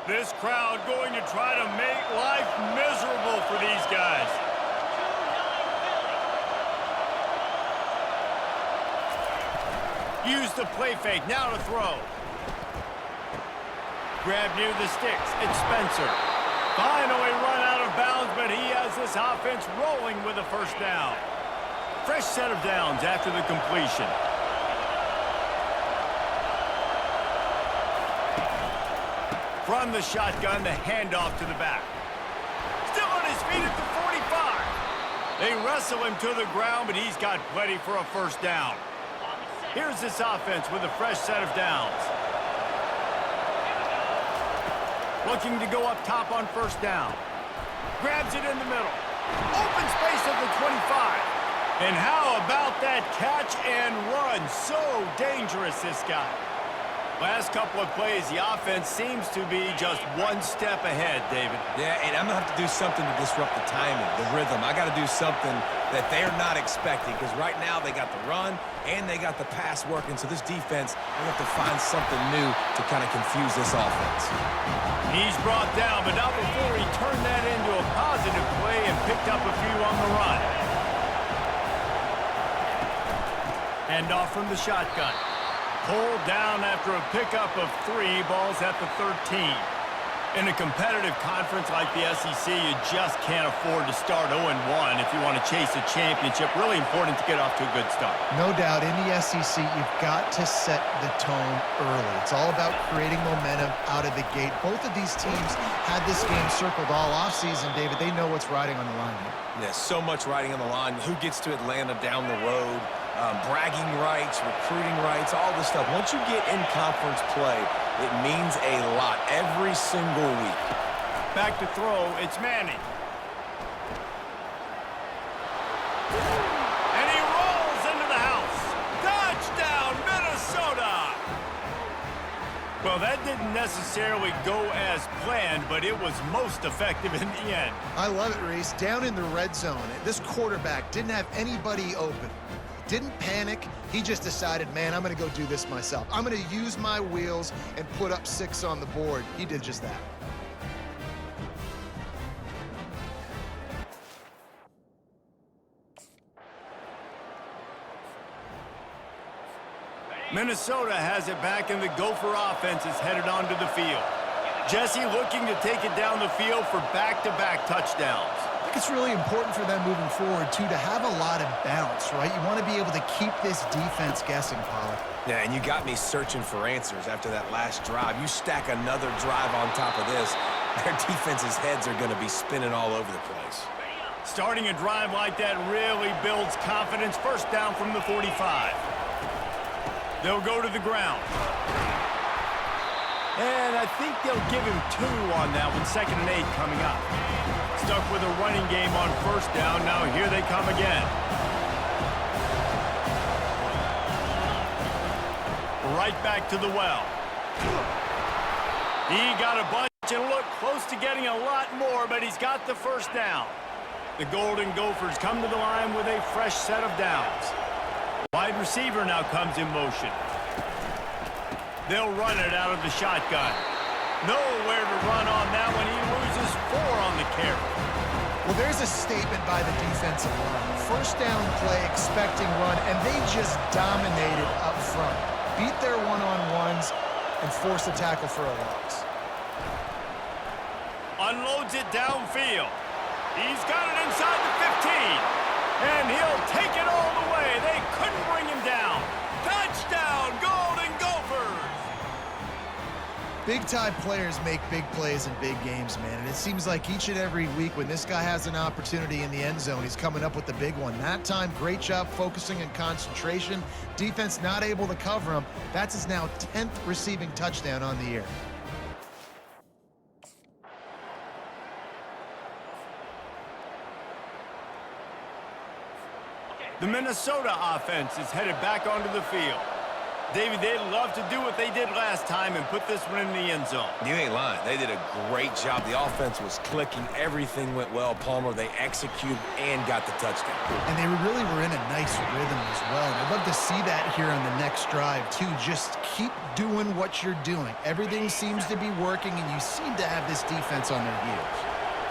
This crowd going to try to make life miserable for these guys. Use the play fake, now to throw. Grab near the sticks, it's Spencer. Finally run out of bounds, but he has this offense rolling with a first down. Fresh set of downs after the completion. From the shotgun, the handoff to the back. Still on his feet at the 45. They wrestle him to the ground, but he's got plenty for a first down. Here's this offense with a fresh set of downs. Looking to go up top on first down. Grabs it in the middle. Open space at the 25. And how about that catch and run? So dangerous, this guy. Last couple of plays, the offense seems to be just one step ahead, David. Yeah, and I'm going to have to do something to disrupt the timing, the rhythm. I got to do something that they're not expecting, because right now they got the run and they got the pass working, so this defense, they have to find something new to kind of confuse this offense. He's brought down, but not before he turned that into a positive play and picked up a few on the run. Handoff from the shotgun. Pulled down after a pickup of 3, balls at the 13. In a competitive conference like the SEC, you just can't afford to start 0-1 if you want to chase a championship. Really important to get off to a good start. No doubt, in the SEC, you've got to set the tone early. It's all about creating momentum out of the gate. Both of these teams had this game circled all offseason, David. They know what's riding on the line here. Yeah, so much riding on the line. Who gets to Atlanta down the road? Bragging rights, recruiting rights, all this stuff. Once you get in conference play, it means a lot every single week. Back to throw, it's Manning. And he rolls into the house. Touchdown, Minnesota! Well, that didn't necessarily go as planned, but it was most effective in the end. I love it, Reese. Down in the red zone, this quarterback didn't have anybody open. Didn't panic. He just decided, man, I'm going to go do this myself. I'm going to use my wheels and put up 6 on the board. He did just that. Minnesota has it back, and the Gopher offense is headed onto the field. Jesse looking to take it down the field for back-to-back touchdowns. I think it's really important for them moving forward, too, to have a lot of bounce, right? You want to be able to keep this defense guessing, Pollard. Yeah, and you got me searching for answers after that last drive. You stack another drive on top of this, their defense's heads are going to be spinning all over the place. Starting a drive like that really builds confidence. First down from the 45. They'll go to the ground. And I think they'll give him 2 on that one. 2nd and 8 coming up. Stuck with a running game on first down. Now here they come again. Right back to the well. He got a bunch and looked close to getting a lot more, but he's got the first down. The Golden Gophers come to the line with a fresh set of downs. Wide receiver now comes in motion. They'll run it out of the shotgun. Nowhere to run on that one. He loses 4 on the carry. Well, there's a statement by the defensive line. First down play, expecting run, and they just dominated up front. Beat their one-on-ones and forced the tackle for a loss. Unloads it downfield. He's got it inside the 15. And he'll take it all the way. They couldn't bring him down. Touchdown, Golden Gophers! Big-time players make big plays in big games, man. And it seems like each and every week when this guy has an opportunity in the end zone, he's coming up with the big one. That time, great job focusing and concentration. Defense not able to cover him. That's his now 10th receiving touchdown on the year. The Minnesota offense is headed back onto the field. David, they'd love to do what they did last time and put this one in the end zone. You ain't lying. They did a great job. The offense was clicking. Everything went well. Palmer, they executed and got the touchdown. And they really were in a nice rhythm as well. And I'd love to see that here on the next drive, too. Just keep doing what you're doing. Everything seems to be working, and you seem to have this defense on their heels.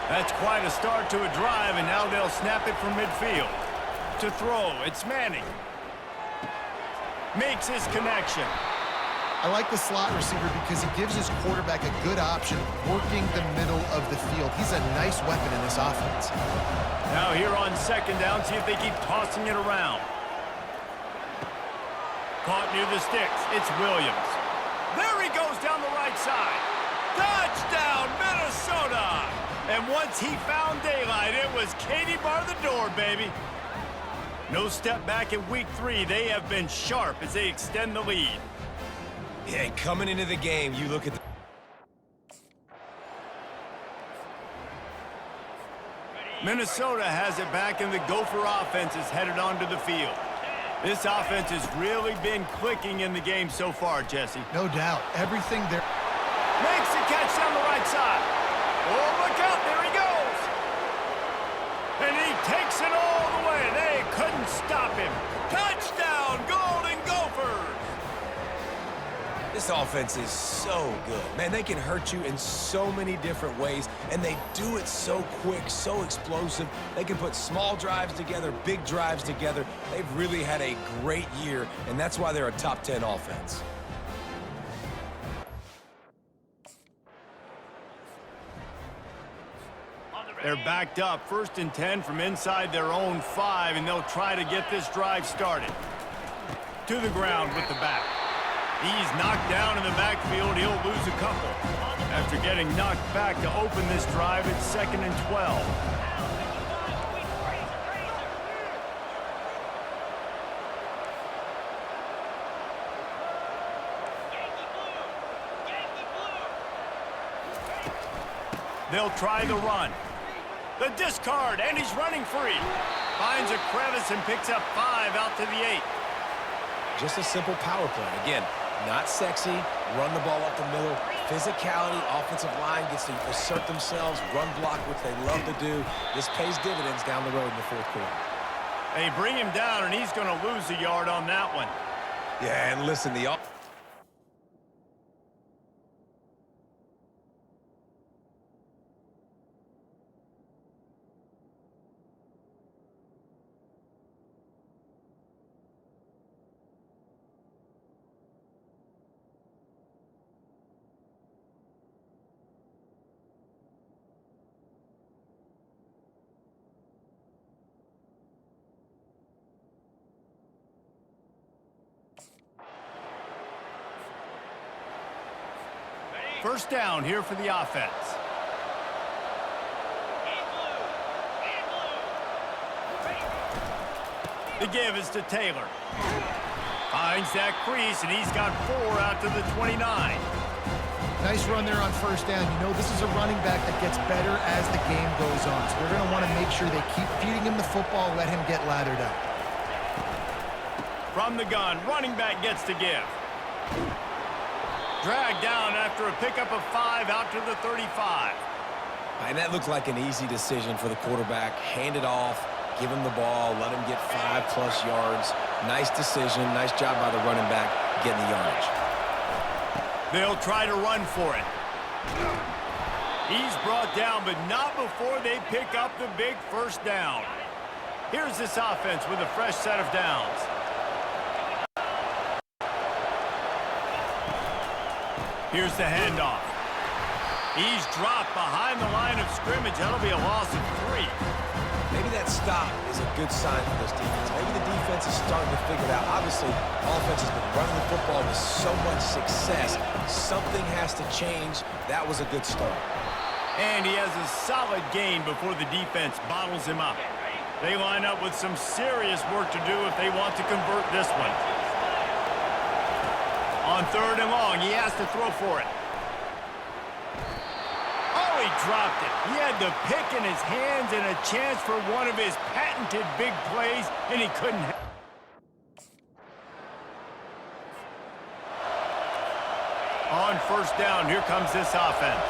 That's quite a start to a drive, and now they'll snap it from midfield. To throw, it's Manning. Makes his connection. I like the slot receiver because he gives his quarterback a good option working the middle of the field. He's a nice weapon in this offense. Now here on second down, see if they keep tossing it around. Caught near the sticks. It's Williams. There he goes down the right side. Touchdown, Minnesota! And once he found daylight, it was Katie bar the door, baby. No step back in week 3. They have been sharp as they extend the lead. Yeah, coming into the game, you look at the... Minnesota has it back, and the Gopher offense is headed onto the field. This offense has really been clicking in the game so far, Jesse. No doubt. Everything there. Makes the catch down the right side. Oh, look out. There he goes. And he takes it all the way. They couldn't stop him. Touchdown, Golden Gophers. This offense is so good. Man, they can hurt you in so many different ways, and they do it so quick, so explosive. They can put small drives together, big drives together. They've really had a great year, and that's why they're a top 10 offense. They're backed up, 1st and 10 from inside their own 5, and they'll try to get this drive started. To the ground with the back. He's knocked down in the backfield. He'll lose a couple. After getting knocked back to open this drive, it's 2nd and 12. They'll try the run. The discard, and he's running free. Finds a crevice and picks up 5 out to the 8. Just a simple power play. Again, not sexy, run the ball up the middle. Physicality, offensive line gets to assert themselves, run block, which they love to do. This pays dividends down the road in the 4th quarter. They bring him down, and he's going to lose a yard on that one. Yeah, and listen, the First down here for the offense. The give is to Taylor. Finds that crease, and he's got 4 out to the 29. Nice run there on 1st down. You know, this is a running back that gets better as the game goes on. So they're going to want to make sure they keep feeding him the football, let him get lathered up. From the gun, running back gets to give. Dragged down after a pickup of 5 out to the 35. And that looked like an easy decision for the quarterback. Hand it off, give him the ball, let him get 5+ yards. Nice decision, nice job by the running back getting the yardage. They'll try to run for it. He's brought down, but not before they pick up the big 1st down. Here's this offense with a fresh set of downs. Here's the handoff. He's dropped behind the line of scrimmage. That'll be a loss of 3. Maybe that stop is a good sign for this defense. Maybe the defense is starting to figure it out. Obviously, offense has been running the football with so much success. Something has to change. That was a good start. And he has a solid gain before the defense bottles him up. They line up with some serious work to do if they want to convert this one. On 3rd and long, he has to throw for it. Oh, he dropped it. He had the pick in his hands and a chance for one of his patented big plays, and he couldn't. first down. Here comes this offense.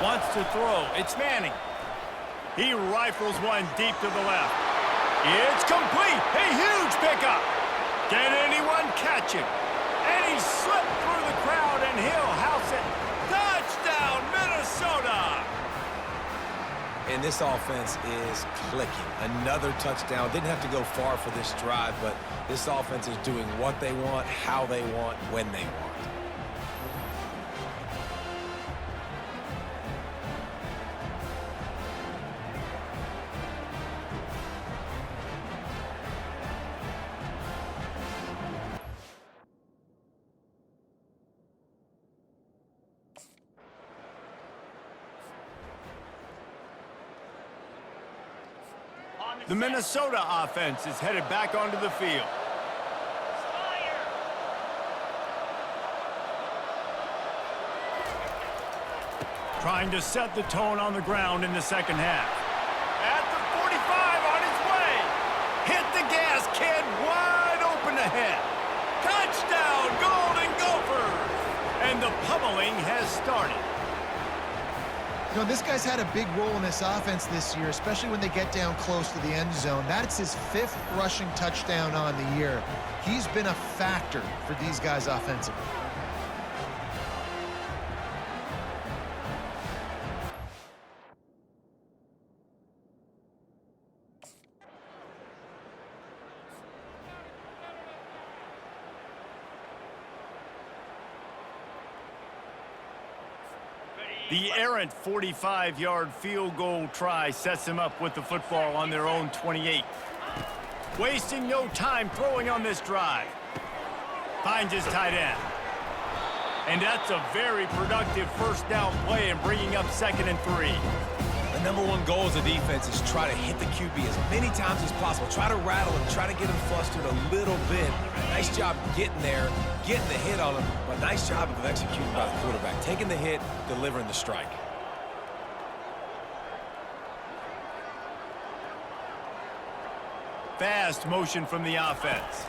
Wants to throw. It's Manning. He rifles one deep to the left. It's complete. A huge pickup. Can anyone catch him? And he slipped through the crowd, and he'll house it. Touchdown, Minnesota! And this offense is clicking. Another touchdown. Didn't have to go far for this drive, but this offense is doing what they want, how they want, when they want. The Minnesota offense is headed back onto the field. Trying to set the tone on the ground in the second half. At the 45 on his way. Hit the gas, kid. Wide open ahead. Touchdown, Golden Gophers. And the pummeling has started. You know, this guy's had a big role in this offense this year, especially when they get down close to the end zone. That's his 5th rushing touchdown on the year. He's been a factor for these guys offensively. The errant 45-yard field goal try sets them up with the football on their own 28. Wasting no time throwing on this drive. Finds his tight end. And that's a very productive first down play and bringing up 2nd and 3. The number one goal as a defense is try to hit the QB as many times as possible. Try to rattle him, try to get him flustered a little bit. Nice job getting there, getting the hit on him, but nice job of executing by the quarterback. Taking the hit, delivering the strike. Fast motion from the offense.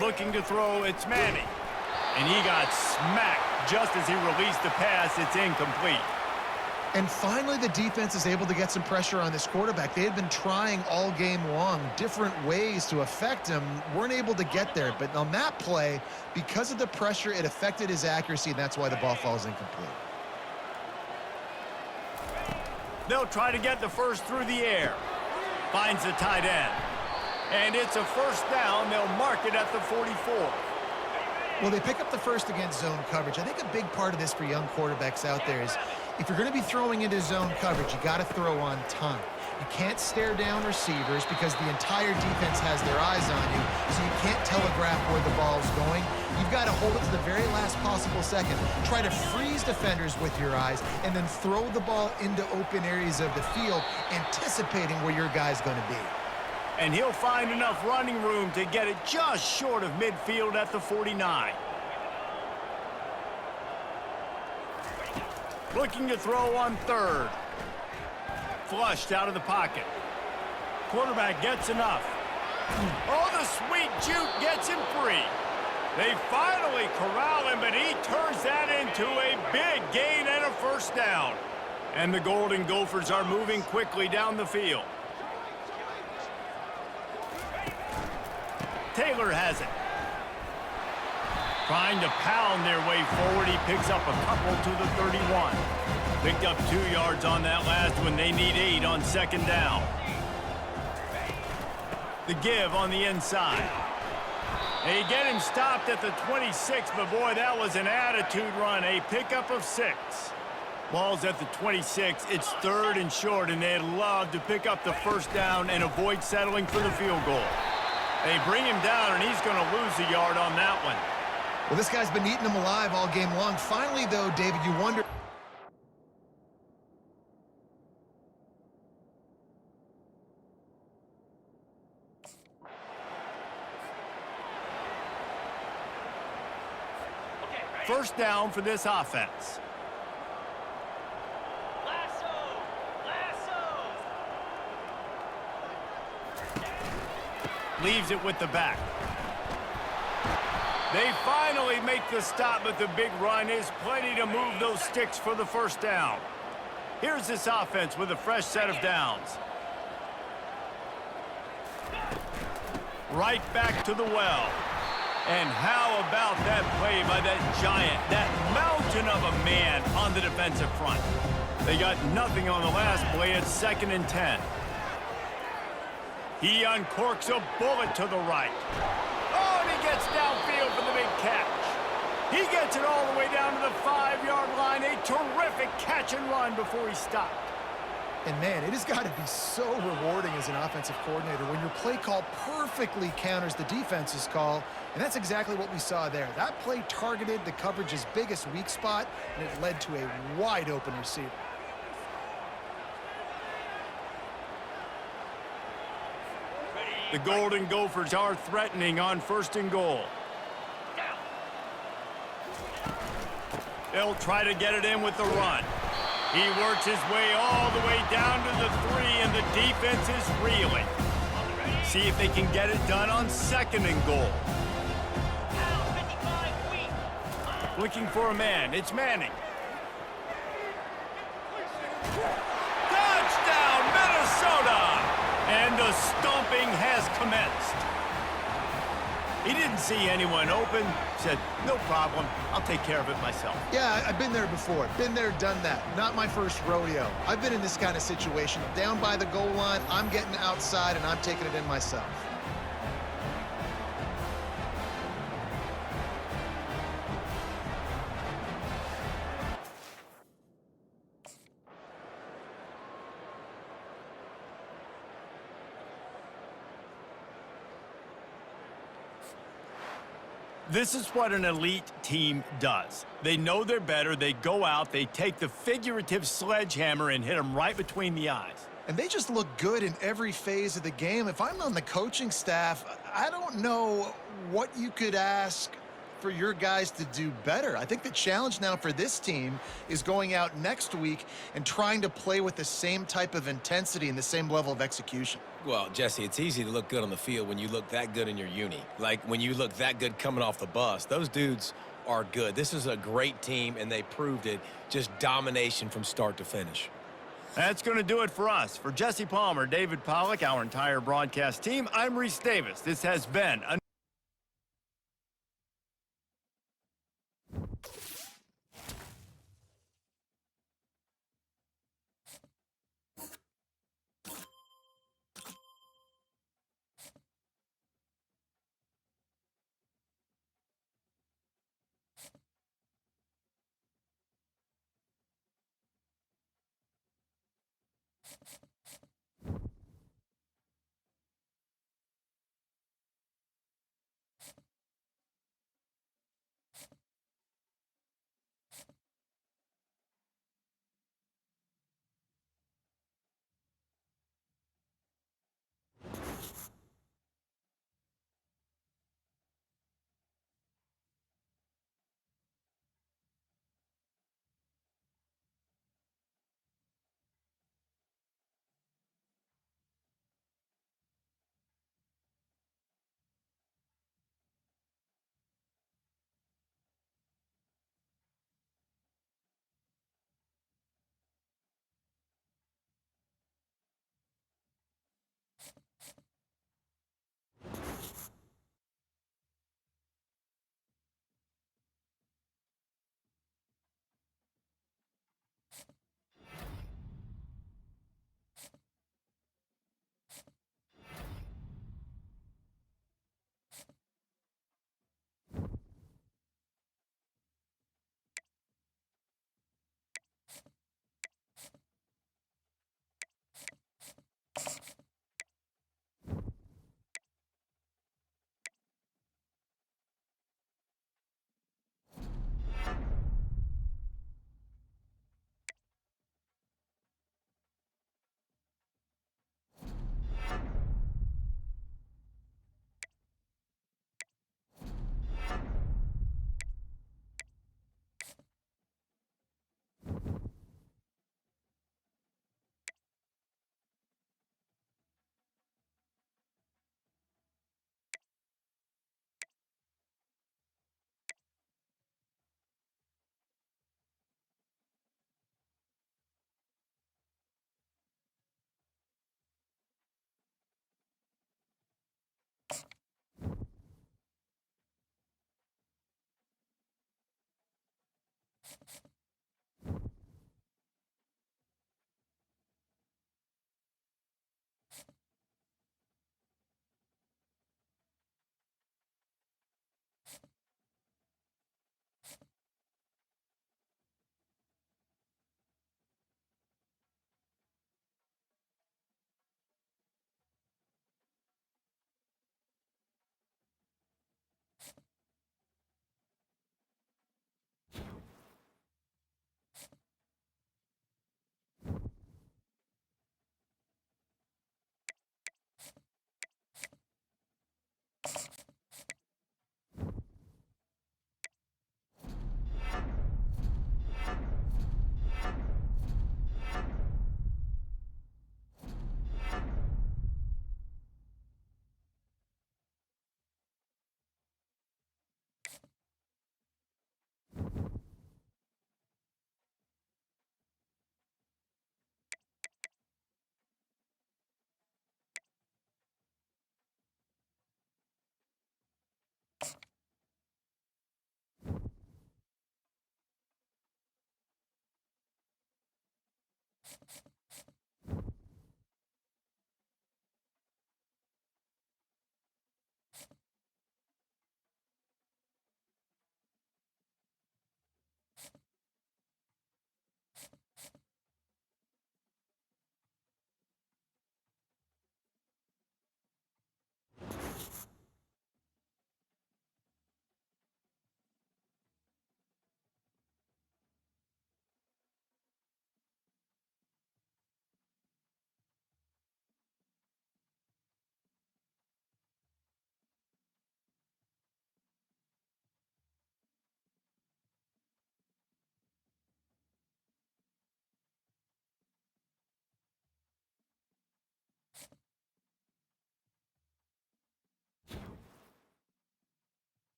Looking to throw, it's Manning. And he got smacked just as he released the pass. It's incomplete. And finally, the defense is able to get some pressure on this quarterback. They had been trying all game long different ways to affect him, weren't able to get there. But on that play, because of the pressure, it affected his accuracy, and that's why the ball falls incomplete. They'll try to get the first through the air. Finds the tight end. And it's a first down. They'll mark it at the 44. Well, they pick up the first against zone coverage. I think a big part of this for young quarterbacks out there is if you're going to be throwing into zone coverage, you got to throw on time. You can't stare down receivers because the entire defense has their eyes on you, so you can't telegraph where the ball's going. You've got to hold it to the very last possible second. Try to freeze defenders with your eyes and then throw the ball into open areas of the field, anticipating where your guy's going to be. And he'll find enough running room to get it just short of midfield at the 49. Looking to throw on 3rd. Flushed out of the pocket. Quarterback gets enough. Oh, the sweet juke gets him free. They finally corral him, but he turns that into a big gain and a first down. And the Golden Gophers are moving quickly down the field. Taylor has it. Trying to pound their way forward. He picks up a couple to the 31. Picked up 2 yards on that last one. They need 8 on 2nd down. The give on the inside. They get him stopped at the 26, but boy, that was an attitude run. A pickup of 6. Ball's at the 26. It's 3rd and short, and they'd love to pick up the first down and avoid settling for the field goal. They bring him down, and he's going to lose a yard on that one. Well, this guy's been eating them alive all game long. Finally, though, David, you wonder... First down for this offense. Leaves it with the back. They finally make the stop, but the big run is plenty to move those sticks for the first down. Here's this offense with a fresh set of downs. Right back to the well. And how about that play by that giant, that mountain of a man on the defensive front? They got nothing on the last play. It's 2nd and 10. He uncorks a bullet to the right. Oh, and he gets downfield for the big catch. He gets it all the way down to the 5-yard line. A terrific catch and run before he stopped. And man, it has got to be so rewarding as an offensive coordinator when your play call perfectly counters the defense's call. And that's exactly what we saw there. That play targeted the coverage's biggest weak spot, and it led to a wide-open receiver. The Golden Gophers are threatening on 1st and goal. They'll try to get it in with the run. He works his way all the way down to the 3, and the defense is reeling. See if they can get it done on 2nd and goal. Looking for a man. It's Manning. Touchdown, Minnesota! And the stomping has commenced. He didn't see anyone open. Said, no problem. I'll take care of it myself. Yeah, I've been there before. Been there, done that. Not my first rodeo. I've been in this kind of situation. Down by the goal line, I'm getting outside, and I'm taking it in myself. This is what an elite team does. They know they're better. They go out, they take the figurative sledgehammer and hit them right between the eyes. And they just look good in every phase of the game. If I'm on the coaching staff, I don't know what you could ask for your guys to do better. I think the challenge now for this team is going out next week and trying to play with the same type of intensity and the same level of execution. Well, Jesse, it's easy to look good on the field when you look that good in your uni. Like when you look that good coming off the bus. Those dudes are good. This is a great team, and they proved it. Just domination from start to finish. That's going to do it for us. For Jesse Palmer, David Pollack, our entire broadcast team, I'm Reese Davis. This has been a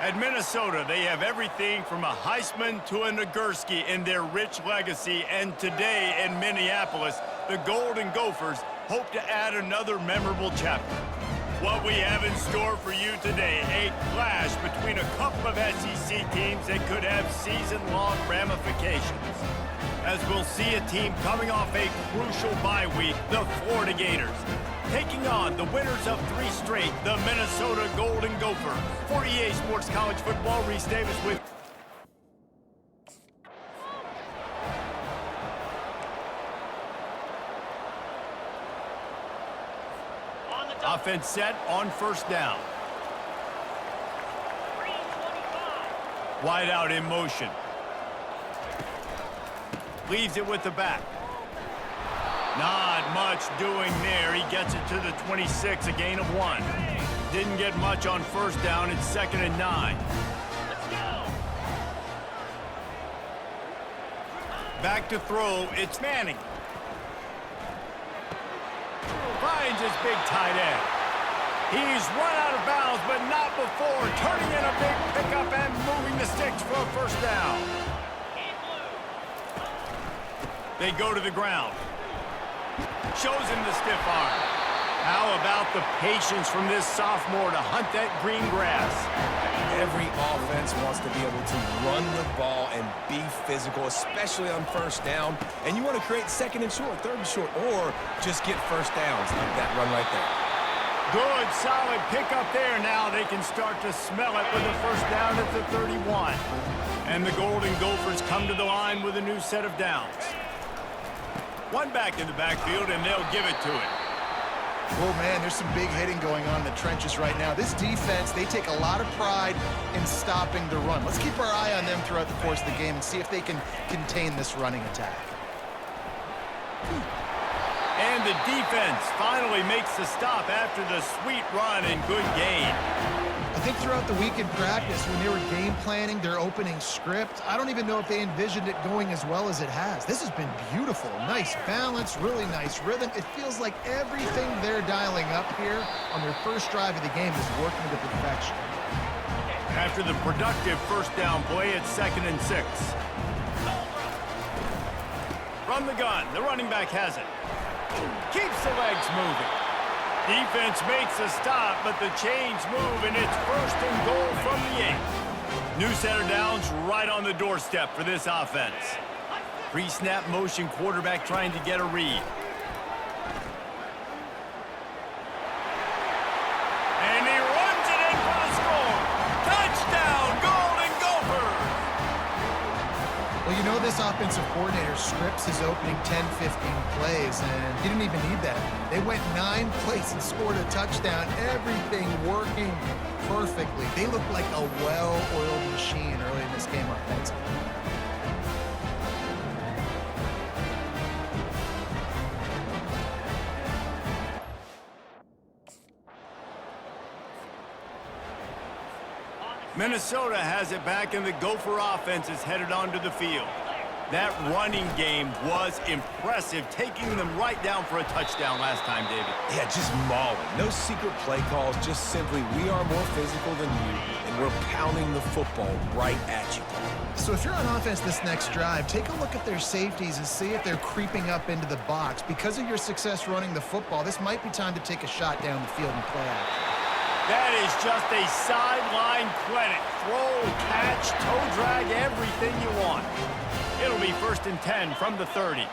At Minnesota, they have everything from a Heisman to a Nagurski in their rich legacy, and today in Minneapolis, the Golden Gophers hope to add another memorable chapter. What we have in store for you today, a clash between a couple of SEC teams that could have season-long ramifications. As we'll see a team coming off a crucial bye week, the Florida Gators, taking on the winners of 3 straight, the Minnesota Golden Gophers. For EA Sports College Football, Reese Davis with offense set on first down. Wide out in motion. Leaves it with the back. Not much doing there. He gets it to the 26, a gain of 1. Didn't get much on first down. It's 2nd and 9. Back to throw. It's Manning. Finds his big tight end. He's run out of bounds, but not before turning in a big pickup and moving the sticks for a first down. They go to the ground. Shows him the stiff arm. How about the patience from this sophomore to hunt that green grass? Every offense wants to be able to run the ball and be physical, especially on first down. And you want to create 2nd and short, 3rd and short, or just get first downs like that run right there. Good, solid pickup there. Now they can start to smell it with a first down at the 31. And the Golden Gophers come to the line with a new set of downs. One back in the backfield, and they'll give it to it. Oh, man, there's some big hitting going on in the trenches right now. This defense, they take a lot of pride in stopping the run. Let's keep our eye on them throughout the course of the game and see if they can contain this running attack. And the defense finally makes the stop after the sweet run and good gain. I think throughout the week in practice, when they were game planning their opening script, I don't even know if they envisioned it going as well as it has. This has been beautiful. Nice balance, really nice rhythm. It feels like everything they're dialing up here on their first drive of the game is working to perfection. After the productive first down play, it's 2nd and 6. From the gun, the running back has it. Keeps the legs moving. Defense makes a stop, but the chains move, and it's 1st and goal from the 8. New set of downs right on the doorstep for this offense. Pre-snap motion quarterback trying to get a read. And he runs it in for the score. Touchdown, Golden Gophers! Well, you know this offensive coordinator scripts his opening 10, 15 plays, and he didn't even need that. They went 9 plays and scored a touchdown. Everything working perfectly. They look like a well-oiled machine early in this game offensively. Minnesota has it back, and the Gopher offense is headed onto the field. That running game was impressive, taking them right down for a touchdown last time, David. Yeah, just mauling. No secret play calls, just simply we are more physical than you, and we're pounding the football right at you. So if you're on offense this next drive, take a look at their safeties and see if they're creeping up into the box. Because of your success running the football, this might be time to take a shot down the field and play action. That is just a sideline clinic. Throw, catch, toe drag, everything you want. It'll be 1st and 10 from the 30.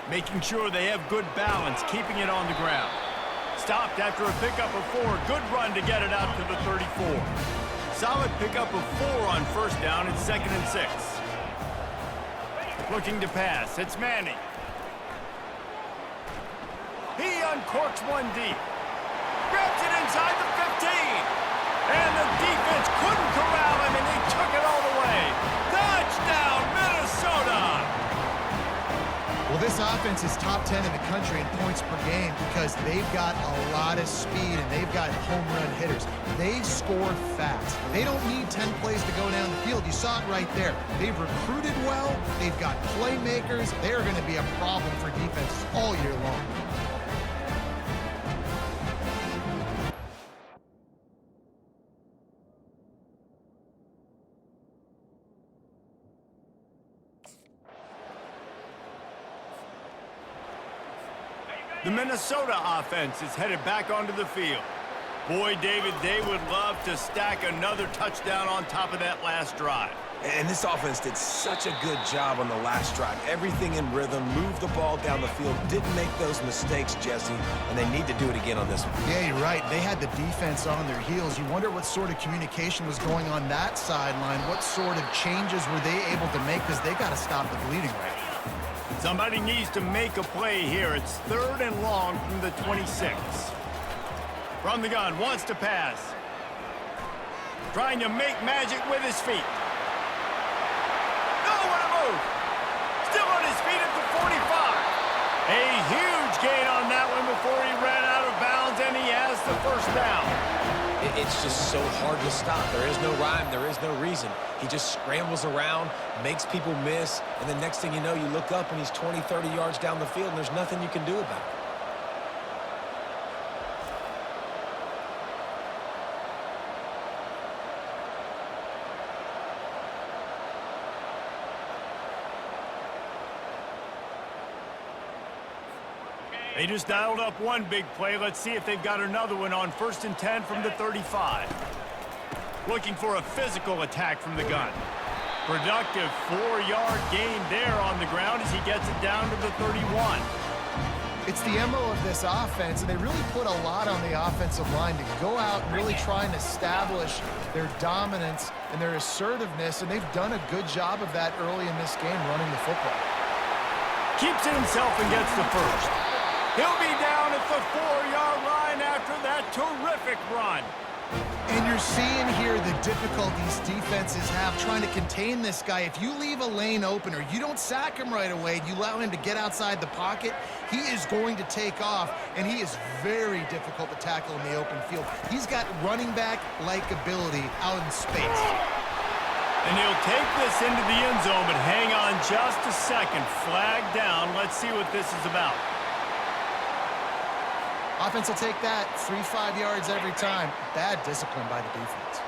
Making sure they have good balance, keeping it on the ground. Stopped after a pickup of 4. Good run to get it out to the 34. Solid pickup of 4 on first down. It's 2nd and 6. Looking to pass. It's Manning. He uncorks one deep. Grabs it inside the 15. And the defense couldn't corral him, and he took it all the way. Touchdown, Minnesota! Well, this offense is top 10 in the country in points per game because they've got a lot of speed and they've got home run hitters. They score fast. They don't need 10 plays to go down the field. You saw it right there. They've recruited well. They've got playmakers. They're going to be a problem for defenses all year long. The Minnesota offense is headed back onto the field. Boy, David, they would love to stack another touchdown on top of that last drive. And this offense did such a good job on the last drive. Everything in rhythm, moved the ball down the field, didn't make those mistakes, Jesse, and they need to do it again on this one. Yeah, you're right. They had the defense on their heels. You wonder what sort of communication was going on that sideline. What sort of changes were they able to make, because they got to stop the bleeding right now. Somebody needs to make a play here. It's 3rd and long from the 26. From the gun, wants to pass. Trying to make magic with his feet. Nowhere to move. Still on his feet at the 45. A huge gain on that one before he ran out of bounds, and he has the first down. It's just so hard to stop. There is no rhyme. There is no reason. He just scrambles around, makes people miss, and the next thing you know, you look up and he's 20, 30 yards down the field, and there's nothing you can do about it. They just dialed up one big play. Let's see if they've got another one on 1st and 10 from the 35. Looking for a physical attack from the gun. Productive 4-yard gain there on the ground as he gets it down to the 31. It's the MO of this offense, and they really put a lot on the offensive line to go out and really try and establish their dominance and their assertiveness, and they've done a good job of that early in this game running the football. Keeps it himself and gets the first. He'll be down at the 4-yard line after that terrific run. And you're seeing here the difficulties defenses have trying to contain this guy. If you leave a lane open or you don't sack him right away, you allow him to get outside the pocket, he is going to take off, and he is very difficult to tackle in the open field. He's got running back-like ability out in space. And he'll take this into the end zone, but hang on just a second. Flag down. Let's see what this is about. Offense will take that 3-5 yards every time. Bad discipline by the defense.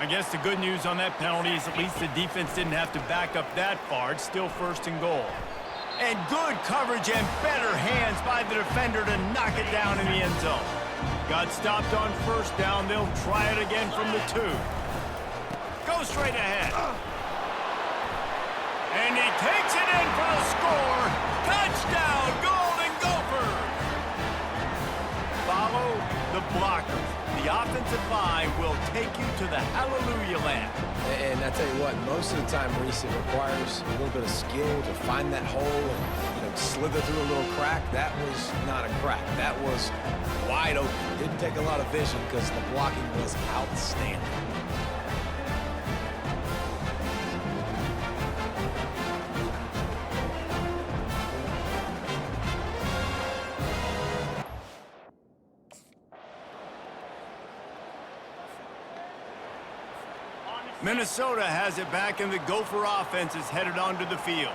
I guess the good news on that penalty is at least the defense didn't have to back up that far. It's still 1st and goal. And good coverage and better hands by the defender to knock it down in the end zone. Got stopped on 1st down. They'll try it again from the 2. Go straight ahead. And he takes it in for the score. Touchdown, Golden Gophers. Follow the blockers. The offensive line will take you to the hallelujah land. And I tell you what, most of the time, Reese, it requires a little bit of skill to find that hole and, slither through a little crack. That was not a crack. That was wide open. Didn't take a lot of vision because the blocking was outstanding. Minnesota has it back, and the Gopher offense is headed onto the field.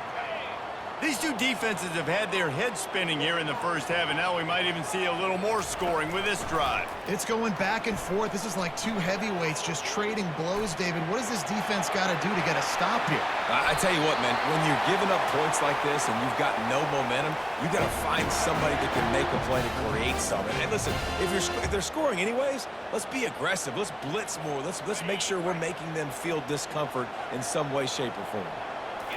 These two defenses have had their heads spinning here in the first half, and now we might even see a little more scoring with this drive. It's going back and forth. This is like two heavyweights just trading blows, David. What does this defense got to do to get a stop here? I tell you what, man, when you're giving up points like this and you've got no momentum, you got to find somebody that can make a play to create something. And listen, if they're scoring anyways, let's be aggressive. Let's blitz more. Let's make sure we're making them feel discomfort in some way, shape, or form.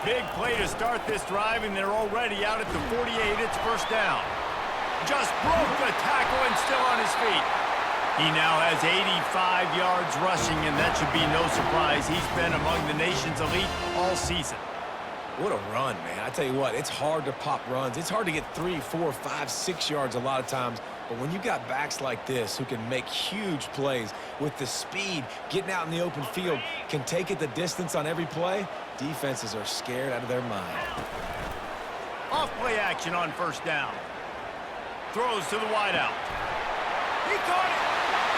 Big play to start this drive, and they're already out at the 48. It's 1st down. Just broke the tackle and still on his feet. He now has 85 yards rushing, and that should be no surprise. He's been among the nation's elite all season. What a run, man. I tell you what, it's hard to pop runs. It's hard to get 3, 4, 5, 6 yards a lot of times. But when you got backs like this who can make huge plays with the speed, getting out in the open field, can take it the distance on every play, defenses are scared out of their mind. Off-play action on 1st down. Throws to the wideout. He caught it.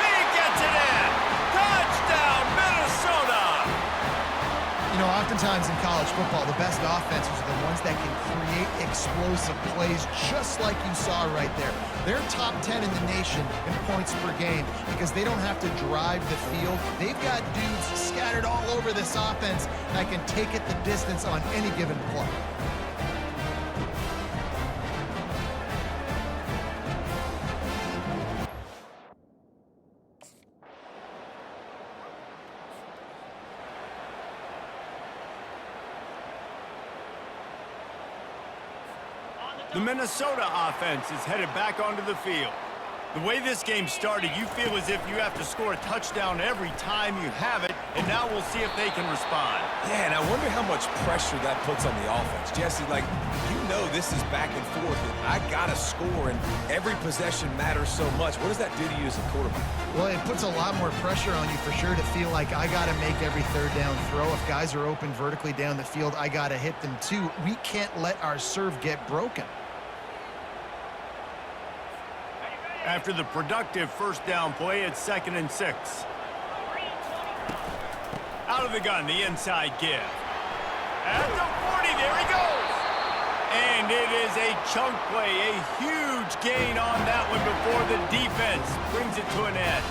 He gets it in. Touchdown, Minnesota! Oftentimes in college football, the best offenses are the ones that can create explosive plays just like you saw right there. They're top 10 in the nation in points per game because they don't have to drive the field. They've got dudes scattered all over this offense that can take it the distance on any given play. The Minnesota offense is headed back onto the field. The way this game started, you feel as if you have to score a touchdown every time you have it, and now we'll see if they can respond. Yeah, and I wonder how much pressure that puts on the offense. Jesse, like, you know this is back and forth, and I got to score, and every possession matters so much. What does that do to you as a quarterback? Well, it puts a lot more pressure on you for sure to feel like I got to make every third down throw. If guys are open vertically down the field, I got to hit them too. We can't let our serve get broken. After the productive first down play, it's 2nd and 6. Out of the gun, the inside give. At the 40, there he goes. And it is a chunk play, a huge gain on that one before the defense brings it to an end.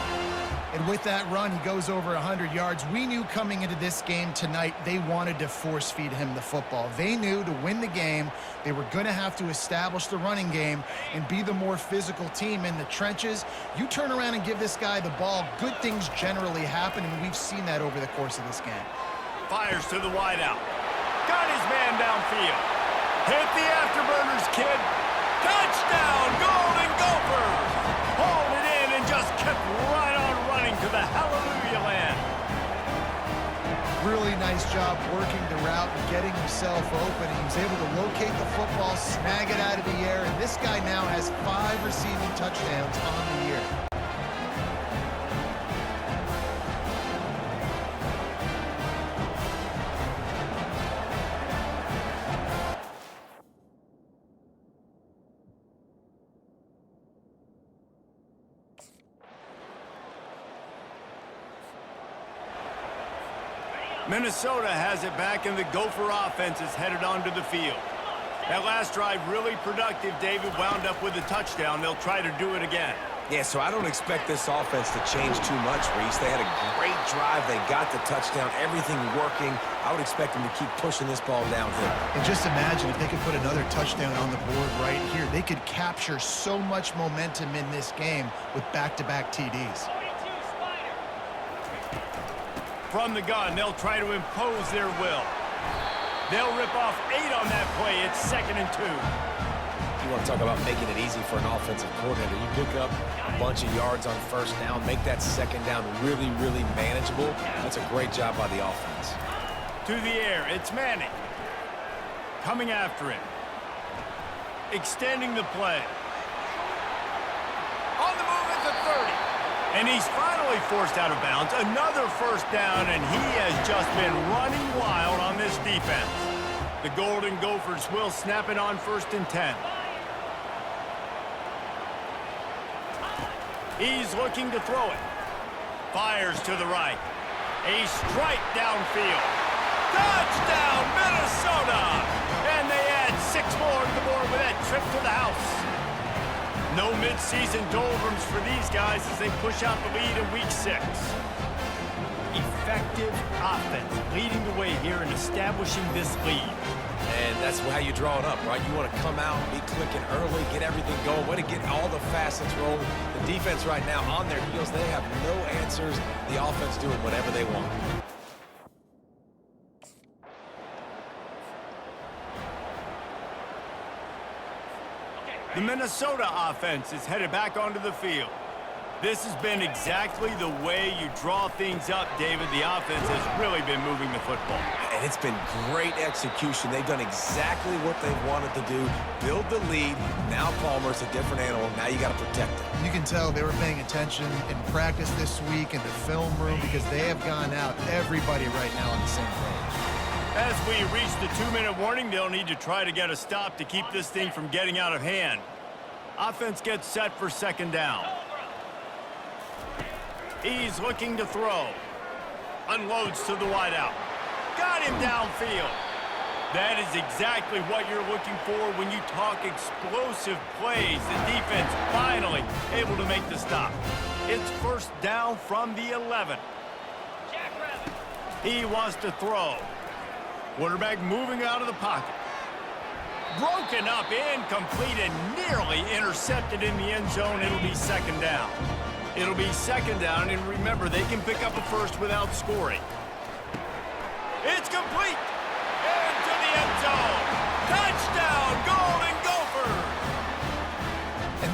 And with that run, he goes over 100 yards. We knew coming into this game tonight, they wanted to force feed him the football. They knew to win the game, they were going to have to establish the running game and be the more physical team in the trenches. You turn around and give this guy the ball, good things generally happen, and we've seen that over the course of this game. Fires to the wideout. Got his man downfield. Hit the afterburners, kid. Touchdown, Golden Gophers. Hauled it in and just kept right on running to the hallelujah land. Really nice job working the route and getting himself open. He was able to locate the football, snag it out of the air, and this guy now has 5 receiving touchdowns on the year. Minnesota has it back, and the Gopher offense is headed onto the field. That last drive really productive. David wound up with a touchdown. They'll try to do it again. Yeah, so I don't expect this offense to change too much, Reese. They had a great drive. They got the touchdown, everything working. I would expect them to keep pushing this ball downhill. And just imagine if they could put another touchdown on the board right here. They could capture so much momentum in this game with back-to-back TDs. From the gun, they'll try to impose their will. They'll rip off 8 on that play. It's 2nd and 2. You want to talk about making it easy for an offensive coordinator. You pick up a bunch of yards on first down, make that second down really, really manageable. That's a great job by the offense. To the air, it's Manning. Coming after it. Extending the play. On the move at the 30. And he's finally forced out of bounds. Another first down, and he has just been running wild on this defense. The Golden Gophers will snap it on 1st and 10. He's looking to throw it. Fires to the right. A strike downfield. Touchdown, Minnesota! And they add 6 more to the board with that trip to the house. No midseason doldrums for these guys as they push out the lead in Week 6. Effective offense leading the way here in establishing this lead. And that's how you draw it up, right? You want to come out, be clicking early, get everything going, way to get all the facets rolling. The defense right now on their heels, they have no answers. The offense doing whatever they want. The Minnesota offense is headed back onto the field. This has been exactly the way you draw things up, David. The offense has really been moving the football. And it's been great execution. They've done exactly what they wanted to do, build the lead. Now Palmer's a different animal. Now you got to protect it. You can tell they were paying attention in practice this week in the film room because they have gone out, everybody right now on the same page. As we reach the 2-minute warning, they'll need to try to get a stop to keep this thing from getting out of hand. Offense gets set for 2nd down. He's looking to throw. Unloads to the wideout. Got him downfield. That is exactly what you're looking for when you talk explosive plays. The defense finally able to make the stop. It's 1st down from the 11. He wants to throw. Quarterback moving out of the pocket. Broken up, incomplete, and nearly intercepted in the end zone. It'll be 2nd down. It'll be 2nd down, and remember, they can pick up a first without scoring. It's complete. Into the end zone. Touchdown, Golden Gophers.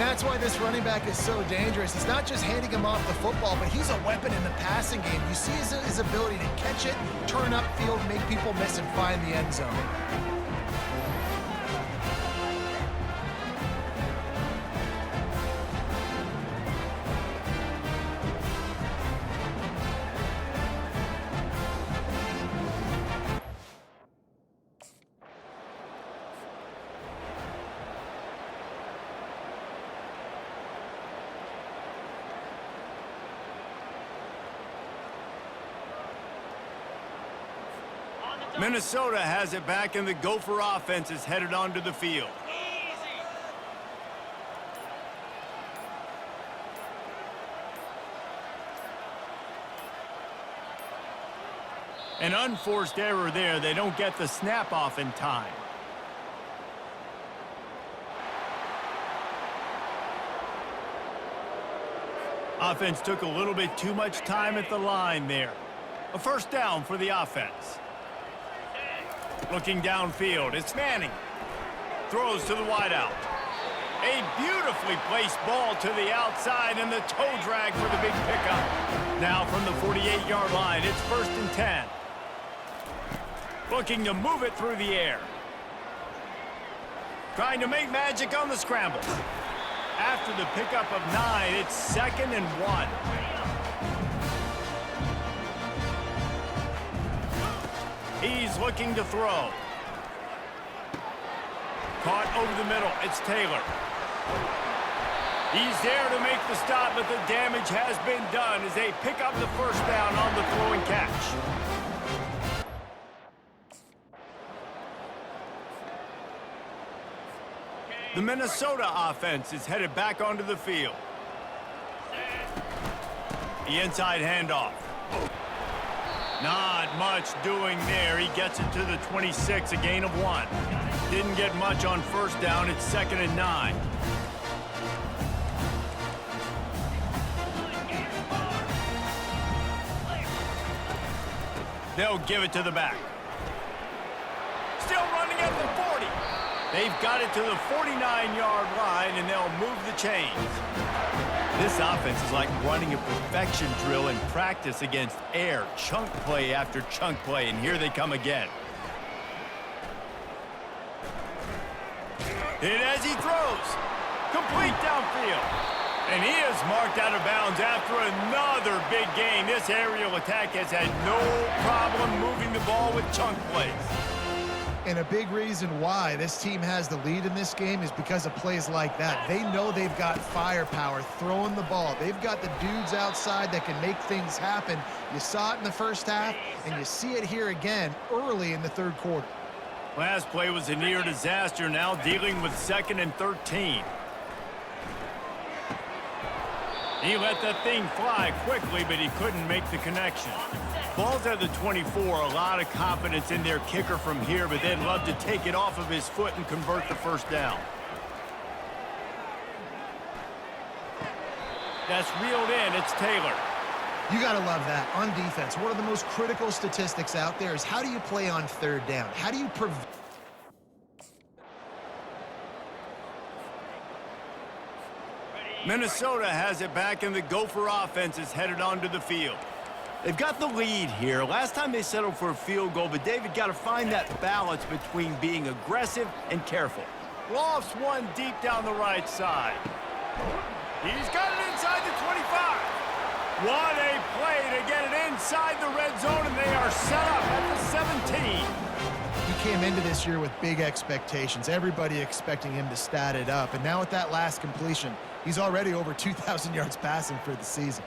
that's why this running back is so dangerous. He's not just handing him off the football, but he's a weapon in the passing game. You see his ability to catch it, turn upfield, make people miss, and find the end zone. Minnesota has it back, and the Gopher offense is headed onto the field. An unforced error there. They don't get the snap off in time. Offense took a little bit too much time at the line there. A first down for the offense. Looking downfield, it's Manning. Throws to the wideout. A beautifully placed ball to the outside, and the toe drag for the big pickup. Now from the 48-yard line, it's 1st and 10. Looking to move it through the air. Trying to make magic on the scramble. After the pickup of 9, it's 2nd and 1. He's looking to throw. Caught over the middle. It's Taylor. He's there to make the stop, but the damage has been done as they pick up the first down on the throw and catch. The Minnesota offense is headed back onto the field. The inside handoff. Not much doing there. He gets it to the 26, a gain of 1. Didn't get much on first down. It's 2nd and 9. They'll give it to the back. Still running at the 40. They've got it to the 49-yard line, and they'll move the chains. This offense is like running a perfection drill in practice against air, chunk play after chunk play, and here they come again. Hit as he throws. Complete downfield. And he is marked out of bounds after another big gain. This aerial attack has had no problem moving the ball with chunk plays. And a big reason why this team has the lead in this game is because of plays like that. They know they've got firepower throwing the ball. They've got the dudes outside that can make things happen. You saw it in the first half, and you see it here again early in the third quarter. Last play was a near disaster, now dealing with 2nd and 13. He let that thing fly quickly, but he couldn't make the connection. Ball's at the 24, a lot of confidence in their kicker from here, but they'd love to take it off of his foot and convert the first down. That's reeled in, it's Taylor. You got to love that. On defense, one of the most critical statistics out there is how do you play on third down? How do you prevent... Minnesota has it back, and the Gopher offense is headed onto the field. They've got the lead here. Last time they settled for a field goal, but David got to find that balance between being aggressive and careful. Lofts one deep down the right side. He's got it inside the 25. What a play to get it inside the red zone, and they are set up at the 17. He came into this year with big expectations. Everybody expecting him to stat it up. And now with that last completion, he's already over 2,000 yards passing for the season.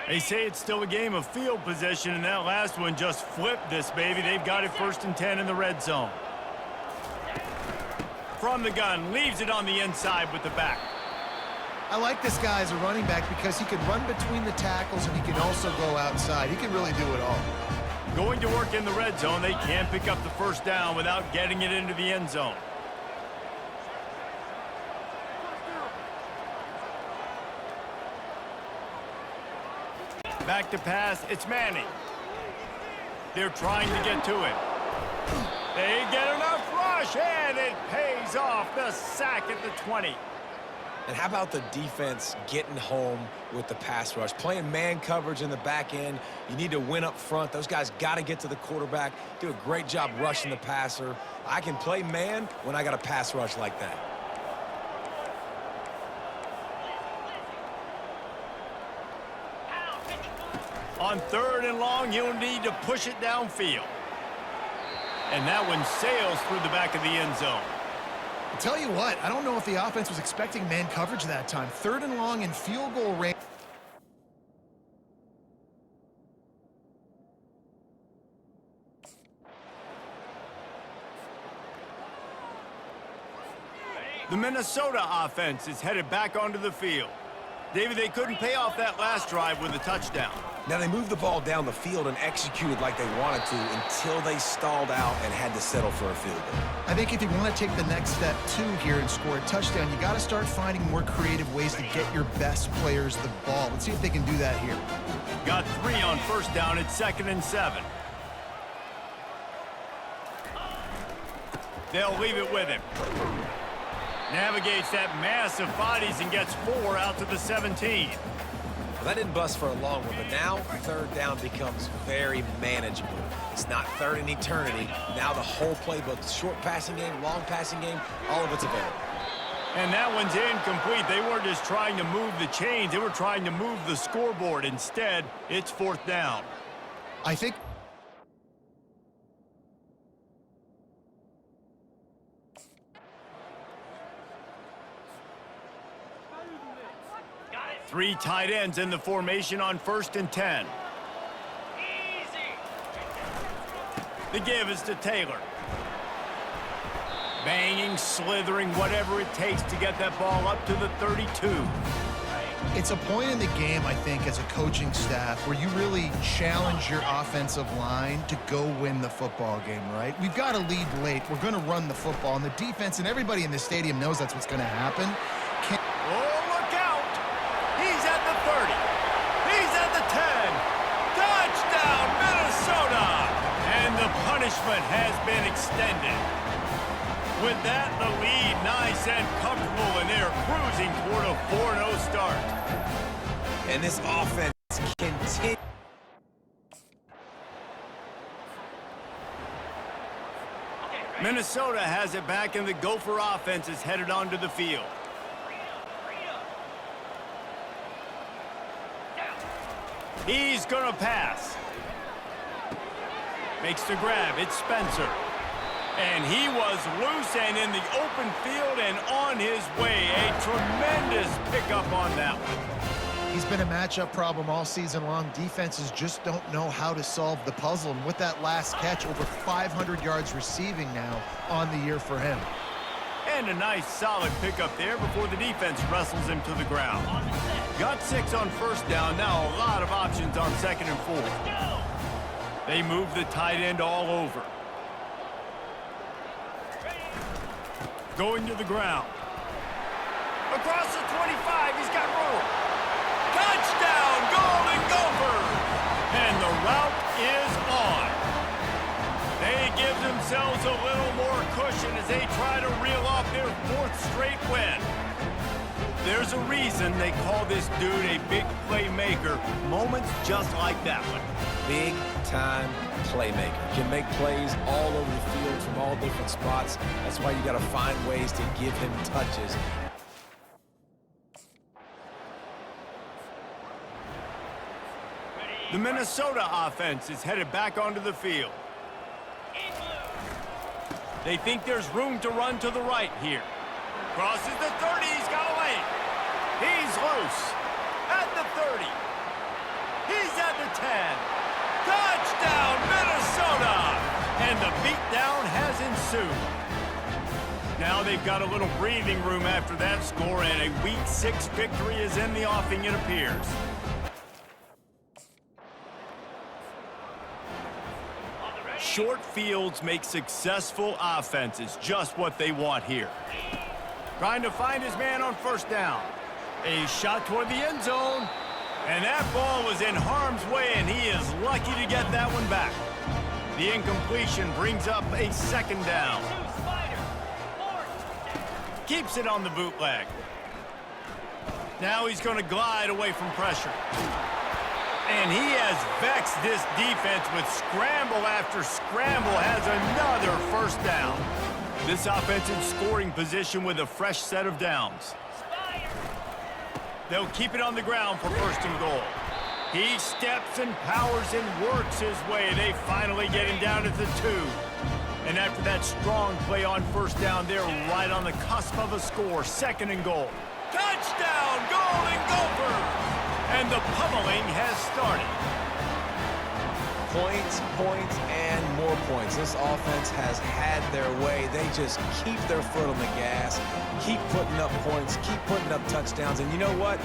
They say it's still a game of field possession, and that last one just flipped this baby. They've got it 1st and 10 in the red zone. From the gun, leaves it on the inside with the back. I like this guy as a running back because he can run between the tackles and he can also go outside. He can really do it all. Going to work in the red zone, they can't pick up the first down without getting it into the end zone. Back to pass, it's Manning. They're trying to get to it. They get enough rush, and it pays off. The sack at the 20. And how about the defense getting home with the pass rush? Playing man coverage in the back end. You need to win up front. Those guys got to get to the quarterback, do a great job rushing the passer. I can play man when I got a pass rush like that. On 3rd and long, you'll need to push it downfield. And that one sails through the back of the end zone. I'll tell you what, I don't know if the offense was expecting man coverage that time. 3rd and long and field goal range. The Minnesota offense is headed back onto the field. David, they couldn't pay off that last drive with a touchdown. Now, they moved the ball down the field and executed like they wanted to until they stalled out and had to settle for a field goal. I think if you want to take the next step, too, here and score a touchdown, you got to start finding more creative ways to get your best players the ball. Let's see if they can do that here. Got 3 on 1st down at 2nd and 7. They'll leave it with him. Navigates that mass of bodies and gets 4 out to the 17. Well, that didn't bust for a long one, but now 3rd down becomes very manageable. It's not 3rd in eternity. Now the whole playbook, short passing game, long passing game, all of it's available. And that one's incomplete. They weren't just trying to move the chains. They were trying to move the scoreboard. Instead, it's 4th down. I think Three tight ends in the formation on 1st and 10. The give is to Taylor. Banging, slithering, whatever it takes to get that ball up to the 32. it's a point in the game, I think, as a coaching staff where you really challenge your offensive line to go win the football game, right? We've got to lead late. We're going to run the football, and the defense and everybody in the stadium knows that's what's going to happen. Oh, look out! He's at the 30. He's at the 10. Touchdown, Minnesota! And the punishment has been extended. With that, the lead nice and comfortable, and they're cruising toward a 4-0 start. And this offense continues. Minnesota has it back, and the Gopher offense is headed onto the field. He's going to pass. Makes the grab. It's Spencer. And he was loose and in the open field and on his way. A tremendous pickup on that one. He's been a matchup problem all season long. Defenses just don't know how to solve the puzzle. And with that last catch, over 500 yards receiving now on the year for him. And a nice solid pickup there before the defense wrestles him to the ground. Got 6 on first down. Now a lot of options on 2nd and 4. They move the tight end all over. Going to the ground. Across the 25, he's got room. Touchdown, Golden Gophers! And the route is on. They give themselves a little more cushion as they try to reel off their 4th straight win. There's a reason they call this dude a big playmaker. Moments just like that one. Big-time playmaker. Can make plays all over the field from all different spots. That's why you got to find ways to give him touches. The Minnesota offense is headed back onto the field. They think there's room to run to the right here. Crosses the 30, he's got a lane. He's loose. At the 30. He's at the 10. Touchdown, Minnesota! And the beatdown has ensued. Now they've got a little breathing room after that score, and a Week 6 victory is in the offing, it appears. Short fields make successful offenses, just what they want here. Trying to find his man on first down. A shot toward the end zone. And that ball was in harm's way, and he is lucky to get that one back. The incompletion brings up a second down. Keeps it on the bootleg. Now he's going to glide away from pressure. And he has vexed this defense with scramble after scramble, has another first down. This offense in scoring position with a fresh set of downs. They'll keep it on the ground for first and goal. He steps and powers and works his way. They finally get him down at the 2. And after that strong play on first down, they're right on the cusp of a score. Second and goal. Touchdown, Golden Gophers! And the pummeling has started. Points, points, and more points. This offense has had their way. They just keep their foot on the gas, keep putting up points, keep putting up touchdowns. And you know what?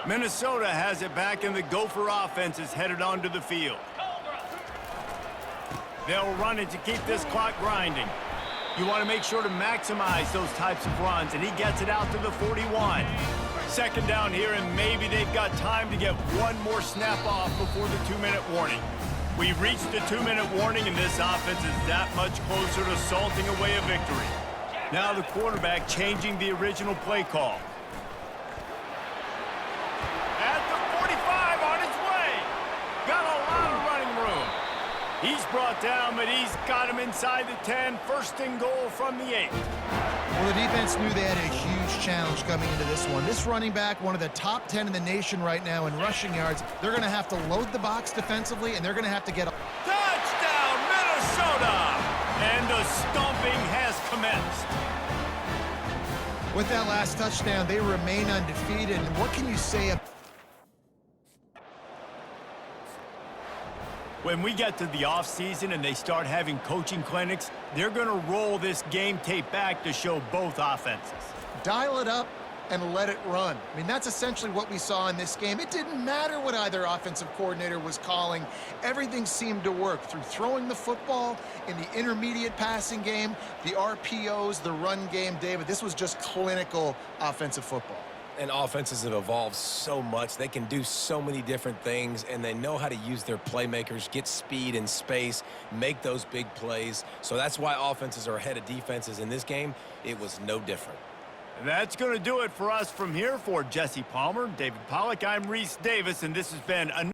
Minnesota has it back, and the Gopher offense is headed onto the field. They'll run it to keep this clock grinding. You want to make sure to maximize those types of runs, and he gets it out to the 41. Second down here, and maybe they've got time to get one more snap off before the 2-minute warning. We've reached the 2-minute warning, and this offense is that much closer to salting away a victory. Now the quarterback changing the original play call. At the 45, on his way. Got a lot of running room. He's brought down, but he's got him inside the 10. First and goal from the 8. Well, the defense knew they had a huge challenge coming into this one. This running back, one of the top 10 in the nation right now in rushing yards, they're going to have to load the box defensively, and they're going to have to get... Touchdown, Minnesota! And the stomping has commenced. With that last touchdown, they remain undefeated. And what can you say... When we get to the offseason and they start having coaching clinics, they're going to roll this game tape back to show both offenses. Dial it up and let it run. I mean, that's essentially what we saw in this game. It didn't matter what either offensive coordinator was calling. Everything seemed to work through throwing the football in the intermediate passing game, the RPOs, the run game. David, this was just clinical offensive football. And offenses have evolved so much. They can do so many different things, and they know how to use their playmakers, get speed and space, make those big plays. So that's why offenses are ahead of defenses. In this game, it was no different. And that's going to do it for us from here. For Jesse Palmer, David Pollack, I'm Reese Davis, and this has been a